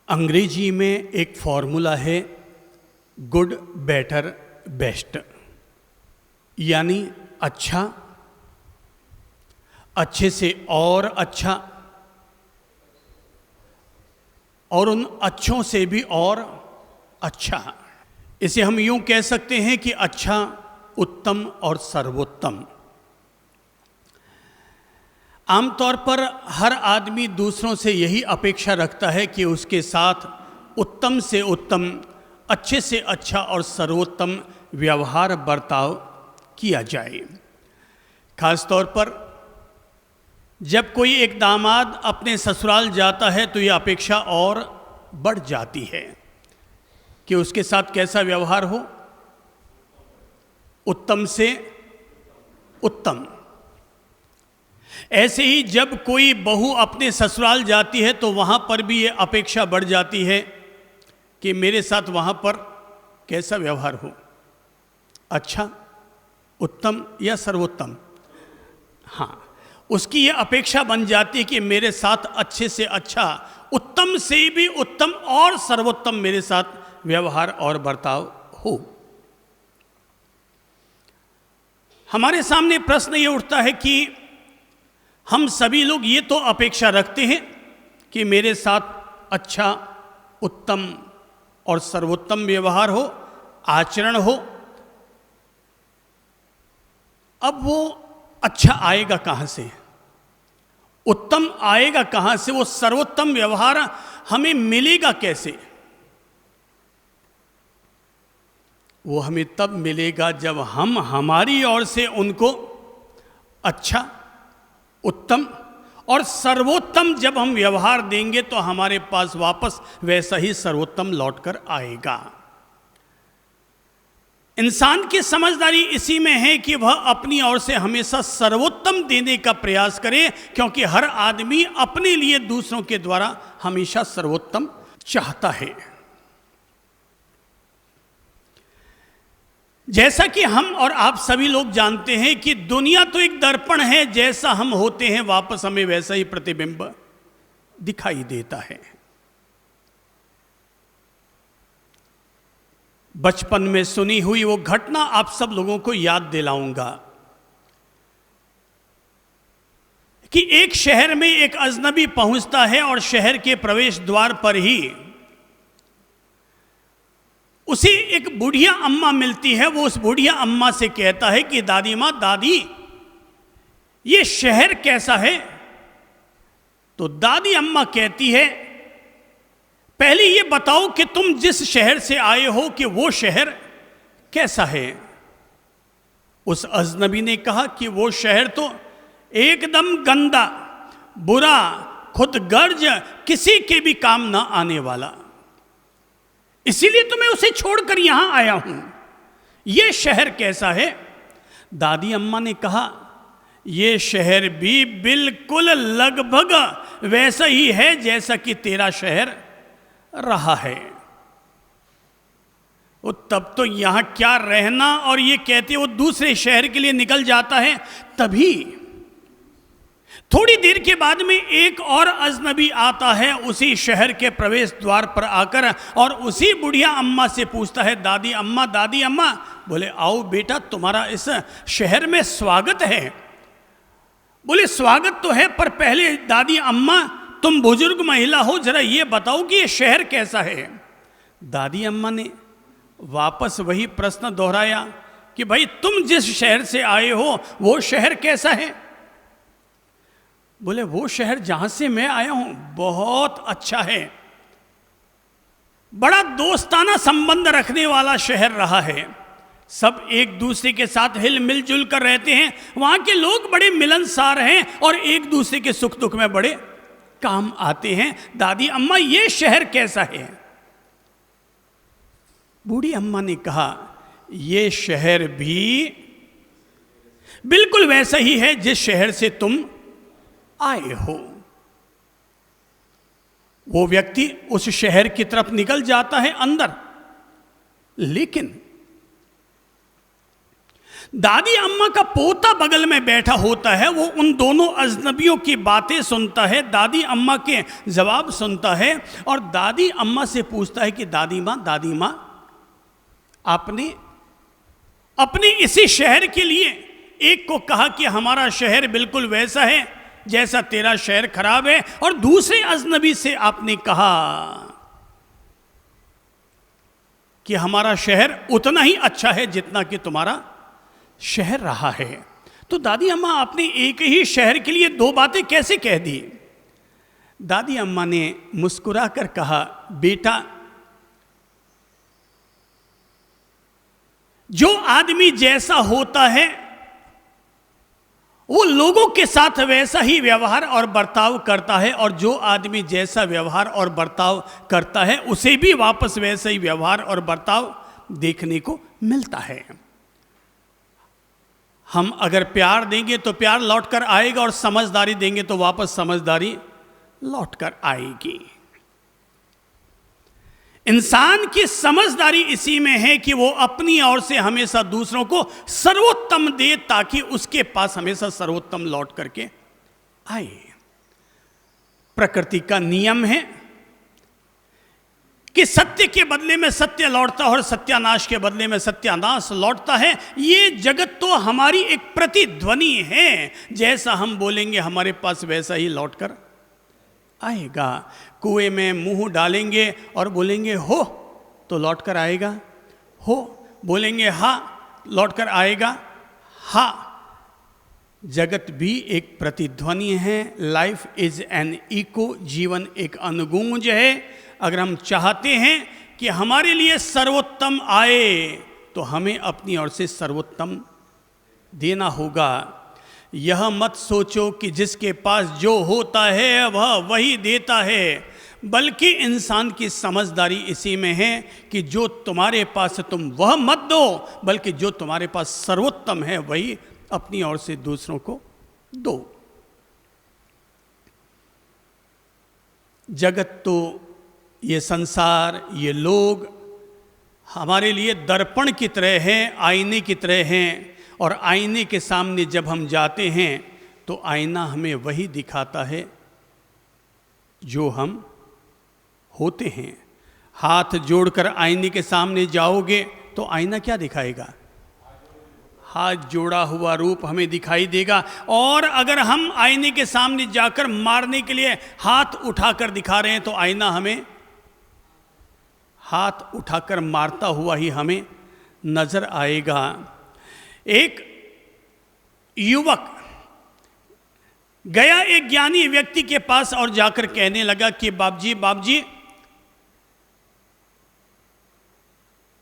अंग्रेजी में एक फॉर्मूला है गुड बेटर बेस्ट, यानी अच्छा, अच्छे से और अच्छा, और उन अच्छों से भी और अच्छा। इसे हम यूं कह सकते हैं कि अच्छा, उत्तम और सर्वोत्तम। आमतौर पर हर आदमी दूसरों से यही अपेक्षा रखता है कि उसके साथ उत्तम से उत्तम, अच्छे से अच्छा और सर्वोत्तम व्यवहार बर्ताव किया जाए। खास तौर पर जब कोई एक दामाद अपने ससुराल जाता है तो यह अपेक्षा और बढ़ जाती है कि उसके साथ कैसा व्यवहार हो, उत्तम से उत्तम। ऐसे ही जब कोई बहू अपने ससुराल जाती है तो वहाँ पर भी ये अपेक्षा बढ़ जाती है कि मेरे साथ वहाँ पर कैसा व्यवहार हो, अच्छा, उत्तम या सर्वोत्तम। हाँ, उसकी ये अपेक्षा बन जाती है कि मेरे साथ अच्छे से अच्छा, उत्तम से भी उत्तम और सर्वोत्तम मेरे साथ व्यवहार और बर्ताव हो। हमारे सामने प्रश्न ये उठता है कि हम सभी लोग ये तो अपेक्षा रखते हैं कि मेरे साथ अच्छा, उत्तम और सर्वोत्तम व्यवहार हो, आचरण हो। अब वो अच्छा आएगा कहाँ से, उत्तम आएगा कहाँ से, वो सर्वोत्तम व्यवहार हमें मिलेगा कैसे? वो हमें तब मिलेगा जब हम हमारी ओर से उनको अच्छा, उत्तम और सर्वोत्तम जब हम व्यवहार देंगे तो हमारे पास वापस वैसा ही सर्वोत्तम लौटकर आएगा। इंसान की समझदारी इसी में है कि वह अपनी ओर से हमेशा सर्वोत्तम देने का प्रयास करे, क्योंकि हर आदमी अपने लिए दूसरों के द्वारा हमेशा सर्वोत्तम चाहता है। जैसा कि हम और आप सभी लोग जानते हैं कि दुनिया तो एक दर्पण है, जैसा हम होते हैं वापस हमें वैसा ही प्रतिबिंब दिखाई देता है। बचपन में सुनी हुई वो घटना आप सब लोगों को याद दिलाऊंगा कि एक शहर में एक अजनबी पहुंचता है और शहर के प्रवेश द्वार पर ही उसे एक बुढ़िया अम्मा मिलती है। वो उस बुढ़िया अम्मा से कहता है कि दादी माँ, दादी, ये शहर कैसा है? तो दादी अम्मा कहती है, पहले ये बताओ कि तुम जिस शहर से आए हो कि वो शहर कैसा है? उस अजनबी ने कहा कि वो शहर तो एकदम गंदा, बुरा, खुदगर्ज, किसी के भी काम ना आने वाला, इसीलिए तो मैं उसे छोड़कर यहां आया हूं। ये शहर कैसा है? दादी अम्मा ने कहा, ये शहर भी बिल्कुल लगभग वैसा ही है जैसा कि तेरा शहर रहा है। वो तब तो यहां क्या रहना, और ये कहते वो दूसरे शहर के लिए निकल जाता है। तभी थोड़ी देर के बाद में एक और अजनबी आता है उसी शहर के प्रवेश द्वार पर आकर, और उसी बुढ़िया अम्मा से पूछता है, दादी अम्मा, दादी अम्मा। बोले, आओ बेटा, तुम्हारा इस शहर में स्वागत है। बोले, स्वागत तो है, पर पहले दादी अम्मा, तुम बुजुर्ग महिला हो, जरा ये बताओ कि ये शहर कैसा है? दादी अम्मा ने वापस वही प्रश्न दोहराया कि भाई, तुम जिस शहर से आए हो वो शहर कैसा है? बोले, वो शहर जहां से मैं आया हूं बहुत अच्छा है, बड़ा दोस्ताना संबंध रखने वाला शहर रहा है, सब एक दूसरे के साथ हिल मिलजुल कर रहते हैं, वहां के लोग बड़े मिलनसार हैं और एक दूसरे के सुख दुख में बड़े काम आते हैं। दादी अम्मा, ये शहर कैसा है? बूढ़ी अम्मा ने कहा, ये शहर भी बिल्कुल वैसा ही है जिस शहर से तुम आए हो। वो व्यक्ति उस शहर की तरफ निकल जाता है अंदर, लेकिन दादी अम्मा का पोता बगल में बैठा होता है, वो उन दोनों अजनबियों की बातें सुनता है, दादी अम्मा के जवाब सुनता है और दादी अम्मा से पूछता है कि दादी माँ आपने अपने इसी शहर के लिए एक को कहा कि हमारा शहर बिल्कुल वैसा है जैसा तेरा शहर खराब है, और दूसरे अजनबी से आपने कहा कि हमारा शहर उतना ही अच्छा है जितना कि तुम्हारा शहर रहा है। तो दादी अम्मा, आपने एक ही शहर के लिए दो बातें कैसे कह दी? दादी अम्मा ने मुस्कुराकर कहा, बेटा, जो आदमी जैसा होता है वो लोगों के साथ वैसा ही व्यवहार और बर्ताव करता है, और जो आदमी जैसा व्यवहार और बर्ताव करता है उसे भी वापस वैसा ही व्यवहार और बर्ताव देखने को मिलता है। हम अगर प्यार देंगे तो प्यार लौट कर आएगा, और समझदारी देंगे तो वापस समझदारी लौट कर आएगी। इंसान की समझदारी इसी में है कि वो अपनी ओर से हमेशा दूसरों को सर्वोत्तम दे, ताकि उसके पास हमेशा सर्वोत्तम लौट करके आए। प्रकृति का नियम है कि सत्य के बदले में सत्य लौटता है और सत्यानाश के बदले में सत्यानाश लौटता है। ये जगत तो हमारी एक प्रतिध्वनि है, जैसा हम बोलेंगे हमारे पास वैसा ही लौट कर आएगा। कुएं में मुंह डालेंगे और बोलेंगे हो तो लौट कर आएगा हो, बोलेंगे हाँ लौट कर आएगा हाँ। जगत भी एक प्रतिध्वनि है। लाइफ इज एन इको, जीवन एक अनुगूंज है। अगर हम चाहते हैं कि हमारे लिए सर्वोत्तम आए तो हमें अपनी ओर से सर्वोत्तम देना होगा। यह मत सोचो कि जिसके पास जो होता है वह वही देता है, बल्कि इंसान की समझदारी इसी में है कि जो तुम्हारे पास है तुम वह मत दो, बल्कि जो तुम्हारे पास सर्वोत्तम है वही अपनी ओर से दूसरों को दो। जगत तो, ये संसार, ये लोग हमारे लिए दर्पण की तरह हैं, आईने की तरह हैं, और आईने के सामने जब हम जाते हैं तो आईना हमें वही दिखाता है जो हम होते हैं। हाथ जोड़कर आईने के सामने जाओगे तो आईना क्या दिखाएगा? हाथ जोड़ा हुआ रूप हमें दिखाई देगा। और अगर हम आईने के सामने जाकर मारने के लिए हाथ उठाकर दिखा रहे हैं तो आईना हमें हाथ उठाकर मारता हुआ ही हमें नजर आएगा। एक युवक गया एक ज्ञानी व्यक्ति के पास और जाकर कहने लगा कि बाबजी,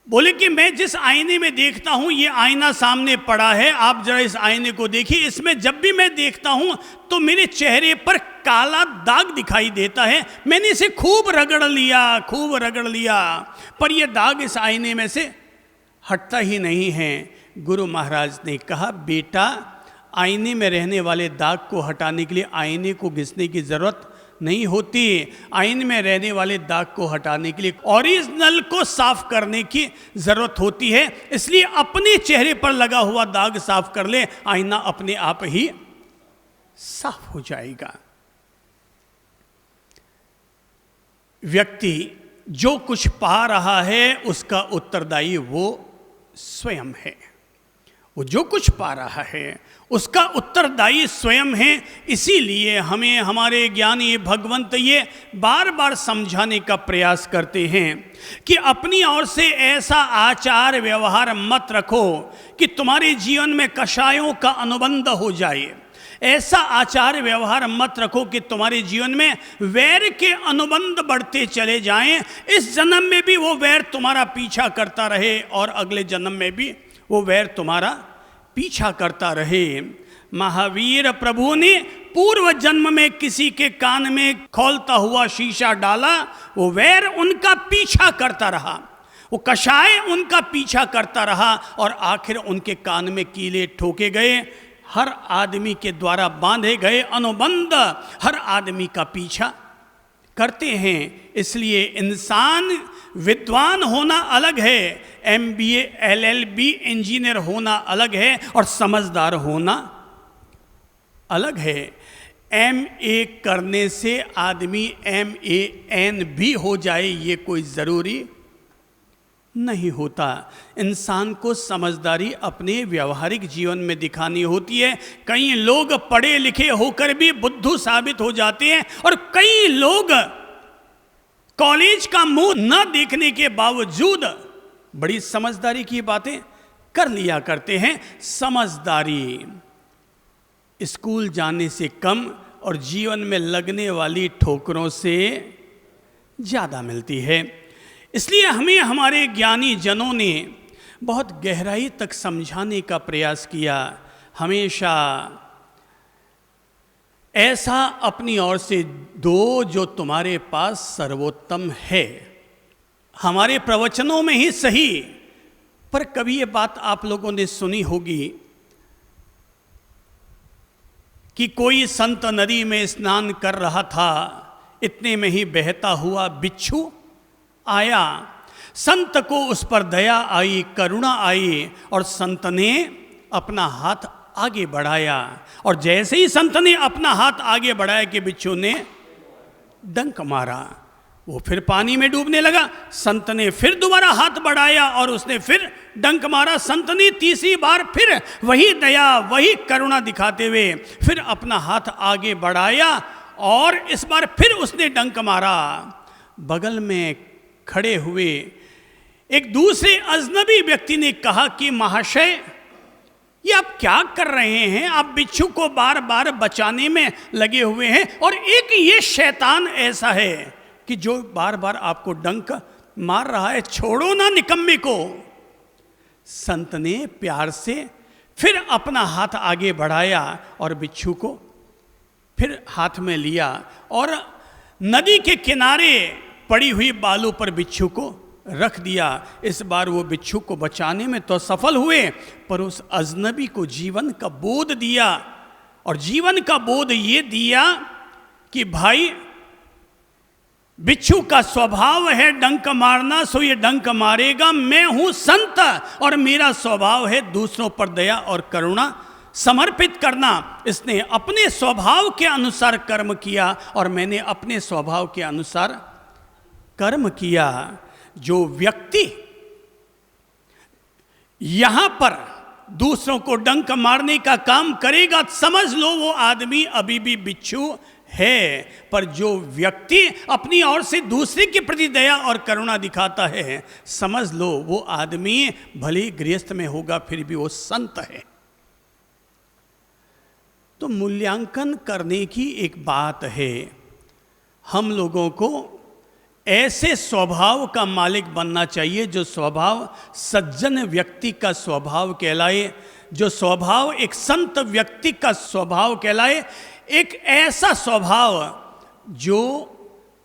बोले कि मैं जिस आईने में देखता हूं, ये आईना सामने पड़ा है, आप जरा इस आईने को देखिए। इसमें जब भी मैं देखता हूं तो मेरे चेहरे पर काला दाग दिखाई देता है। मैंने इसे खूब रगड़ लिया, पर यह दाग इस आईने में से हटता ही नहीं है। गुरु महाराज ने कहा, बेटा, आईने में रहने वाले दाग को हटाने के लिए आईने को घिसने की जरूरत नहीं होती। आईने में रहने वाले दाग को हटाने के लिए ओरिजिनल को साफ करने की जरूरत होती है। इसलिए अपने चेहरे पर लगा हुआ दाग साफ कर ले, आईना अपने आप ही साफ हो जाएगा। व्यक्ति जो कुछ पा रहा है उसका उत्तरदायी वो स्वयं है। वो जो कुछ पा रहा है उसका उत्तरदायी स्वयं है। इसीलिए हमें हमारे ज्ञानी भगवंत ये बार बार समझाने का प्रयास करते हैं कि अपनी ओर से ऐसा आचार व्यवहार मत रखो कि तुम्हारे जीवन में कषायों का अनुबंध हो जाए। ऐसा आचार व्यवहार मत रखो कि तुम्हारे जीवन में वैर के अनुबंध बढ़ते चले जाएं। इस जन्म में भी वो वैर तुम्हारा पीछा करता रहे और अगले जन्म में भी वो वैर तुम्हारा पीछा करता रहे। महावीर प्रभु ने पूर्व जन्म में किसी के कान में खौलता हुआ शीशा डाला, वो वैर उनका पीछा करता रहा, वो कषाय उनका पीछा करता रहा और आखिर उनके कान में कीले ठोके गए। हर आदमी के द्वारा बांधे गए अनुबंध हर आदमी का पीछा करते हैं। इसलिए इंसान विद्वान होना अलग है, MBA LLB इंजीनियर होना अलग है, और समझदार होना अलग है। MA करने से आदमी MAN भी हो जाए ये कोई ज़रूरी नहीं होता। इंसान को समझदारी अपने व्यवहारिक जीवन में दिखानी होती है। कई लोग पढ़े लिखे होकर भी बुद्धू साबित हो जाते हैं, और कई लोग कॉलेज का मुंह न देखने के बावजूद बड़ी समझदारी की बातें कर लिया करते हैं। समझदारी स्कूल जाने से कम और जीवन में लगने वाली ठोकरों से ज़्यादा मिलती है। इसलिए हमें हमारे ज्ञानी जनों ने बहुत गहराई तक समझाने का प्रयास किया। हमेशा ऐसा अपनी ओर से दो जो तुम्हारे पास सर्वोत्तम है। हमारे प्रवचनों में ही सही, पर कभी ये बात आप लोगों ने सुनी होगी कि कोई संत नदी में स्नान कर रहा था, इतने में ही बहता हुआ बिच्छू आया। संत को उस पर दया आई, करुणा आई, और संत ने अपना हाथ आगे बढ़ाया, और जैसे ही संत ने अपना हाथ आगे बढ़ाया कि बिच्छू ने डंक मारा, वो फिर पानी में डूबने लगा। संत ने फिर दोबारा हाथ बढ़ाया और उसने फिर डंक मारा। संत ने तीसरी बार फिर वही दया, वही करुणा दिखाते हुए फिर अपना हाथ आगे बढ़ाया, और इस बार फिर उसने डंक मारा। बगल में खड़े हुए एक दूसरे अजनबी व्यक्ति ने कहा कि महाशय, ये आप क्या कर रहे हैं? आप बिच्छू को बार बार बचाने में लगे हुए हैं, और एक ये शैतान ऐसा है कि जो बार बार आपको डंक मार रहा है, छोड़ो ना निकम्मे को। संत ने प्यार से फिर अपना हाथ आगे बढ़ाया और बिच्छू को फिर हाथ में लिया, और नदी के किनारे पड़ी हुई बालू पर बिच्छू को रख दिया। इस बार वो बिच्छू को बचाने में तो सफल हुए, पर उस अजनबी को जीवन का बोध दिया, और जीवन का बोध ये दिया कि भाई, बिच्छू का स्वभाव है डंक मारना, सो ये डंक मारेगा। मैं हूं संत और मेरा स्वभाव है दूसरों पर दया और करुणा समर्पित करना। इसने अपने स्वभाव के अनुसार कर्म किया और मैंने अपने स्वभाव के अनुसार कर्म किया। जो व्यक्ति यहां पर दूसरों को डंक मारने का काम करेगा, समझ लो वो आदमी अभी भी बिच्छू है। पर जो व्यक्ति अपनी ओर से दूसरे के प्रति दया और करुणा दिखाता है, समझ लो वो आदमी भले ही गृहस्थ में होगा फिर भी वो संत है। तो मूल्यांकन करने की एक बात है। हम लोगों को ऐसे स्वभाव का मालिक बनना चाहिए जो स्वभाव सज्जन व्यक्ति का स्वभाव कहलाए, जो स्वभाव एक संत व्यक्ति का स्वभाव कहलाए। एक ऐसा स्वभाव जो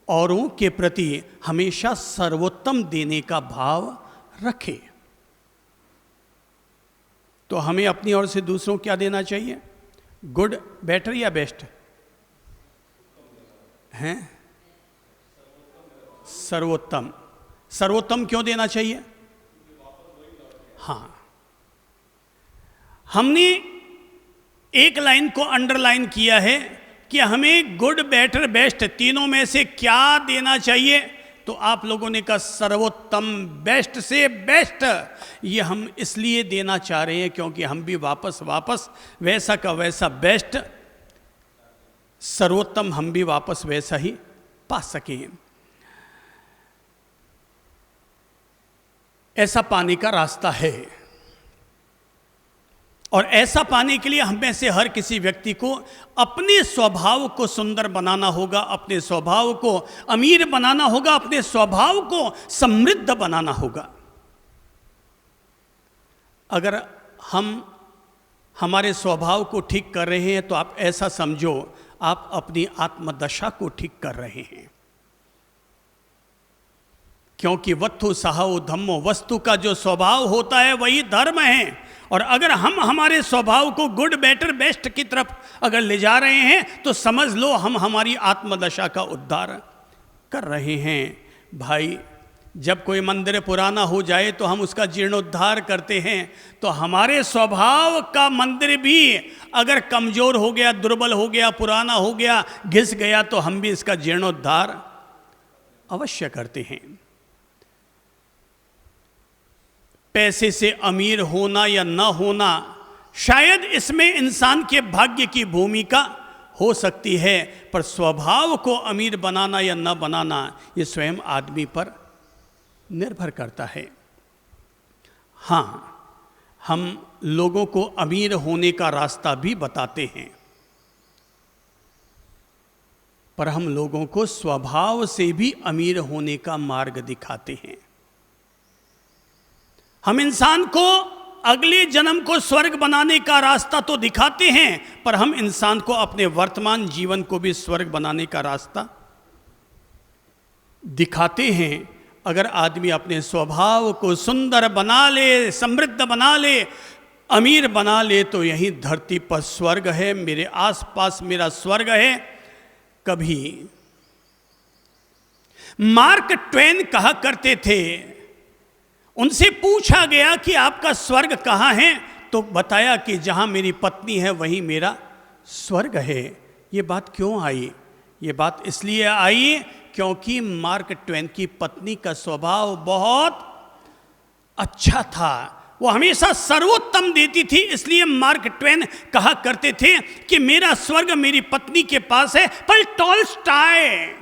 औरों के प्रति हमेशा सर्वोत्तम देने का भाव रखे। तो हमें अपनी ओर से दूसरों को क्या देना चाहिए? गुड, बेटर या बेस्ट हैं? सर्वोत्तम। सर्वोत्तम क्यों देना चाहिए? हाँ, हमने एक लाइन को अंडरलाइन किया है कि हमें गुड, बेटर, बेस्ट तीनों में से क्या देना चाहिए। तो आप लोगों ने कहा सर्वोत्तम, बेस्ट से बेस्ट। ये हम इसलिए देना चाह रहे हैं क्योंकि हम भी वापस वैसा का वैसा बेस्ट, सर्वोत्तम हम भी वापस वैसा ही पा सकें। ऐसा पाने का रास्ता है, और ऐसा पाने के लिए हम में से हर किसी व्यक्ति को अपने स्वभाव को सुंदर बनाना होगा, अपने स्वभाव को अमीर बनाना होगा, अपने स्वभाव को समृद्ध बनाना होगा। अगर हम हमारे स्वभाव को ठीक कर रहे हैं तो आप ऐसा समझो आप अपनी आत्मदशा को ठीक कर रहे हैं। क्योंकि वत्थु सहाओ धम्मो, वस्तु का जो स्वभाव होता है वही धर्म है। और अगर हम हमारे स्वभाव को गुड, बेटर, बेस्ट की तरफ अगर ले जा रहे हैं तो समझ लो हम हमारी आत्मदशा का उद्धार कर रहे हैं। भाई, जब कोई मंदिर पुराना हो जाए तो हम उसका जीर्णोद्धार करते हैं, तो हमारे स्वभाव का मंदिर भी अगर कमज़ोर हो गया, दुर्बल हो गया, पुराना हो गया, घिस गया, तो हम भी इसका जीर्णोद्धार अवश्य करते हैं। पैसे से अमीर होना या न होना, शायद इसमें इंसान के भाग्य की भूमिका हो सकती है, पर स्वभाव को अमीर बनाना या न बनाना ये स्वयं आदमी पर निर्भर करता है। हाँ, हम लोगों को अमीर होने का रास्ता भी बताते हैं, पर हम लोगों को स्वभाव से भी अमीर होने का मार्ग दिखाते हैं। हम इंसान को अगले जन्म को स्वर्ग बनाने का रास्ता तो दिखाते हैं, पर हम इंसान को अपने वर्तमान जीवन को भी स्वर्ग बनाने का रास्ता दिखाते हैं। अगर आदमी अपने स्वभाव को सुंदर बना ले, समृद्ध बना ले, अमीर बना ले, तो यही धरती पर स्वर्ग है, मेरे आसपास मेरा स्वर्ग है। कभी मार्क ट्वेन कहा करते थे, उनसे पूछा गया कि आपका स्वर्ग कहाँ है, तो बताया कि जहाँ मेरी पत्नी है वहीं मेरा स्वर्ग है। ये बात क्यों आई? ये बात इसलिए आई क्योंकि मार्क ट्वेन की पत्नी का स्वभाव बहुत अच्छा था, वो हमेशा सर्वोत्तम देती थी। इसलिए मार्क ट्वेन कहा करते थे कि मेरा स्वर्ग मेरी पत्नी के पास है। पर टॉलस्टॉय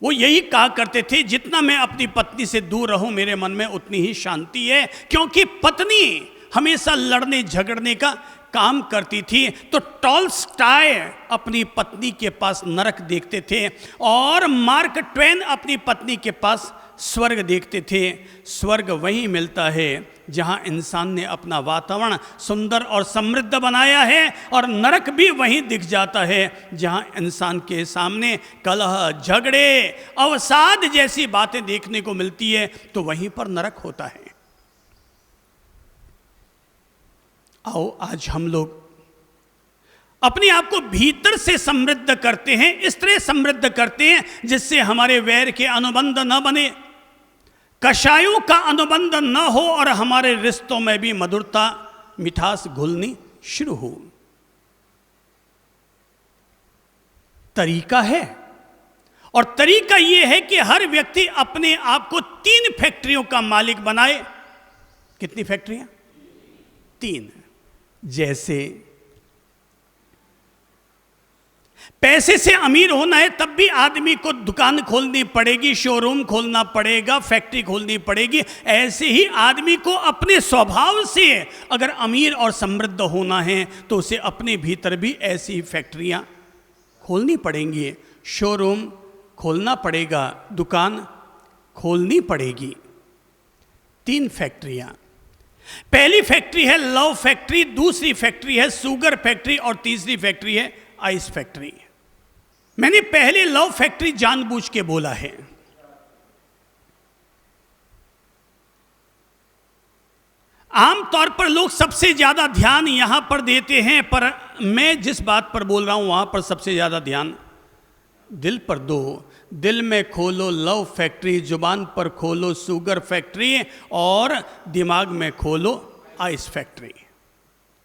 वो यही कहा करते थे, जितना मैं अपनी पत्नी से दूर रहूं मेरे मन में उतनी ही शांति है, क्योंकि पत्नी हमेशा लड़ने झगड़ने का काम करती थी। तो टॉलस्टॉय अपनी पत्नी के पास नरक देखते थे और मार्क ट्वेन अपनी पत्नी के पास स्वर्ग देखते थे। स्वर्ग वहीं मिलता है जहां इंसान ने अपना वातावरण सुंदर और समृद्ध बनाया है, और नरक भी वहीं दिख जाता है जहां इंसान के सामने कलह, झगड़े, अवसाद जैसी बातें देखने को मिलती है, तो वहीं पर नरक होता है। आओ आज हम लोग अपने आप को भीतर से समृद्ध करते हैं, इस तरह समृद्ध करते हैं जिससे हमारे वैर के अनुबंध न बने, कषायों का अनुबंध न हो, और हमारे रिश्तों में भी मधुरता, मिठास घुलनी शुरू हो। तरीका है, और तरीका यह है कि हर व्यक्ति अपने आप को 3 फैक्ट्रियों का मालिक बनाए। कितनी फैक्ट्रियां? 3। जैसे पैसे से अमीर होना है तब भी आदमी को दुकान खोलनी पड़ेगी, शोरूम खोलना पड़ेगा, फैक्ट्री खोलनी पड़ेगी। ऐसे ही आदमी को अपने स्वभाव से अगर अमीर और समृद्ध होना है तो उसे अपने भीतर भी ऐसी ही फैक्ट्रियां खोलनी पड़ेंगी, शोरूम खोलना पड़ेगा, दुकान खोलनी पड़ेगी। 3 फैक्ट्रियां। पहली फैक्ट्री है लव फैक्ट्री, दूसरी फैक्ट्री है शुगर फैक्ट्री, और तीसरी फैक्ट्री है आइस फैक्ट्री। मैंने पहले लव फैक्ट्री जानबूझ के बोला है। आमतौर पर लोग सबसे ज्यादा ध्यान यहां पर देते हैं, पर मैं जिस बात पर बोल रहा हूं वहां पर सबसे ज्यादा ध्यान दिल पर दो। दिल में खोलो लव फैक्ट्री, जुबान पर खोलो शुगर फैक्ट्री, और दिमाग में खोलो आइस फैक्ट्री।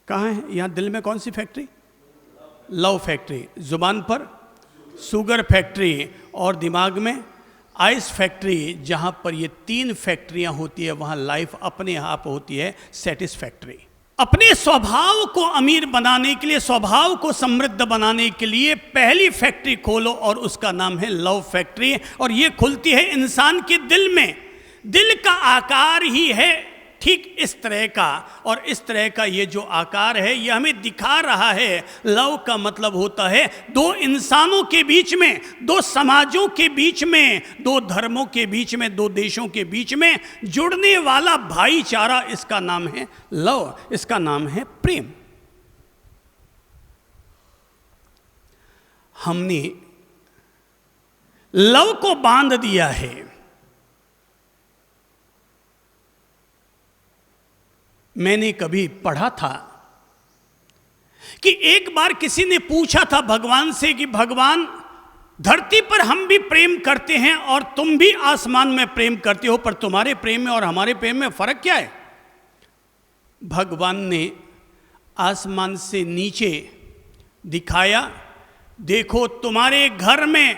कहाँ है? यहाँ दिल में कौन सी फैक्ट्री? लव फैक्ट्री, जुबान पर शुगर फैक्ट्री, और दिमाग में आइस फैक्ट्री। जहाँ पर ये 3 फैक्ट्रियाँ होती है वहाँ लाइफ अपने आप होती है सेटिस्फैक्ट्री। अपने स्वभाव को अमीर बनाने के लिए, स्वभाव को समृद्ध बनाने के लिए पहली फैक्ट्री खोलो, और उसका नाम है लव फैक्ट्री। और ये खुलती है इंसान के दिल में। दिल का आकार ही है ठीक इस तरह का, और इस तरह का ये जो आकार है ये हमें दिखा रहा है। लव का मतलब होता है 2 इंसानों के बीच में, 2 समाजों के बीच में, 2 धर्मों के बीच में, 2 देशों के बीच में जुड़ने वाला भाईचारा। इसका नाम है लव, इसका नाम है प्रेम। हमने लव को बांध दिया है। मैंने कभी पढ़ा था कि एक बार किसी ने पूछा था भगवान से कि भगवान धरती पर हम भी प्रेम करते हैं और तुम भी आसमान में प्रेम करते हो, पर तुम्हारे प्रेम में और हमारे प्रेम में फर्क क्या है? भगवान ने आसमान से नीचे दिखाया, देखो तुम्हारे घर में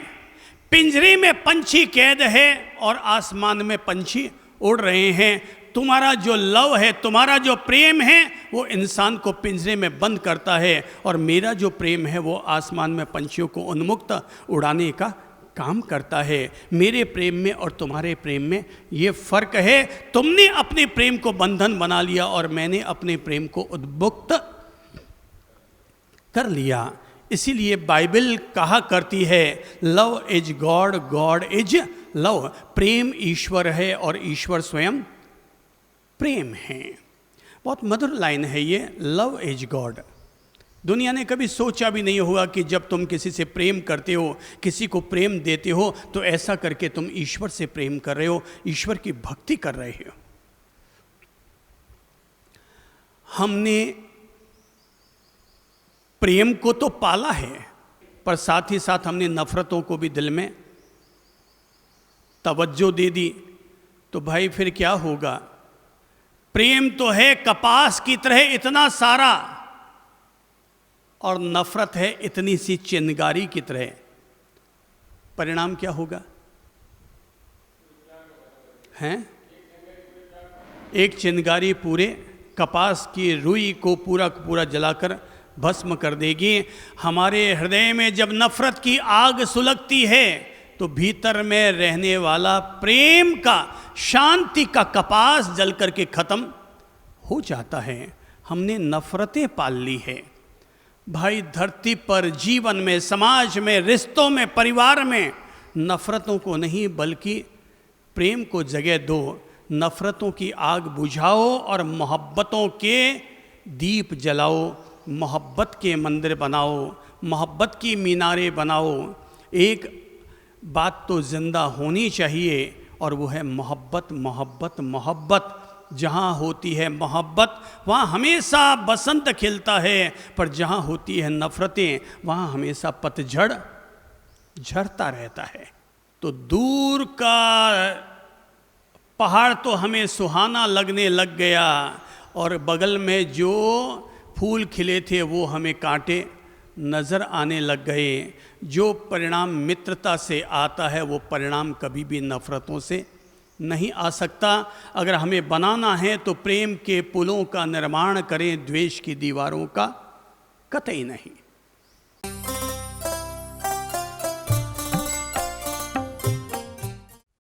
पिंजरे में पंछी कैद है और आसमान में पंछी उड़ रहे हैं। तुम्हारा जो लव है, तुम्हारा जो प्रेम है, वो इंसान को पिंजरे में बंद करता है, और मेरा जो प्रेम है वो आसमान में पंछियों को उन्मुक्त उड़ाने का काम करता है। मेरे प्रेम में और तुम्हारे प्रेम में ये फर्क है। तुमने अपने प्रेम को बंधन बना लिया और मैंने अपने प्रेम को उद्मुक्त कर लिया। इसीलिए बाइबल कहा करती है, love is God, God is love. प्रेम ईश्वर है और ईश्वर स्वयं प्रेम है। बहुत मधुर लाइन है ये, लव इज गॉड। दुनिया ने कभी सोचा भी नहीं होगा कि जब तुम किसी से प्रेम करते हो, किसी को प्रेम देते हो, तो ऐसा करके तुम ईश्वर से प्रेम कर रहे हो, ईश्वर की भक्ति कर रहे हो। हमने प्रेम को तो पाला है, पर साथ ही साथ हमने नफरतों को भी दिल में तवज्जो दे दी। तो भाई फिर क्या होगा? प्रेम तो है कपास की तरह इतना सारा, और नफरत है इतनी सी चिंगारी की तरह। परिणाम क्या होगा? हैं? एक चिंगारी पूरे कपास की रुई को पूरा पूरा जलाकर भस्म कर देगी। हमारे हृदय में जब नफरत की आग सुलगती है, तो भीतर में रहने वाला प्रेम का, शांति का कपास जल करके खत्म हो जाता है। हमने नफरतें पाल ली है भाई। धरती पर, जीवन में, समाज में, रिश्तों में, परिवार में नफरतों को नहीं बल्कि प्रेम को जगह दो। नफरतों की आग बुझाओ और मोहब्बतों के दीप जलाओ, मोहब्बत के मंदिर बनाओ, मोहब्बत की मीनारें बनाओ। एक बात तो जिंदा होनी चाहिए, और वो है मोहब्बत, मोहब्बत, मोहब्बत। जहाँ होती है मोहब्बत, वहाँ हमेशा बसंत खिलता है, पर जहाँ होती है नफरतें, वहाँ हमेशा पतझड़ झड़ता रहता है। तो दूर का पहाड़ तो हमें सुहाना लगने लग गया, और बगल में जो फूल खिले थे वो हमें कांटे नज़र आने लग गए। जो परिणाम मित्रता से आता है, वो परिणाम कभी भी नफरतों से नहीं आ सकता। अगर हमें बनाना है तो प्रेम के पुलों का निर्माण करें, द्वेष की दीवारों का कतई नहीं।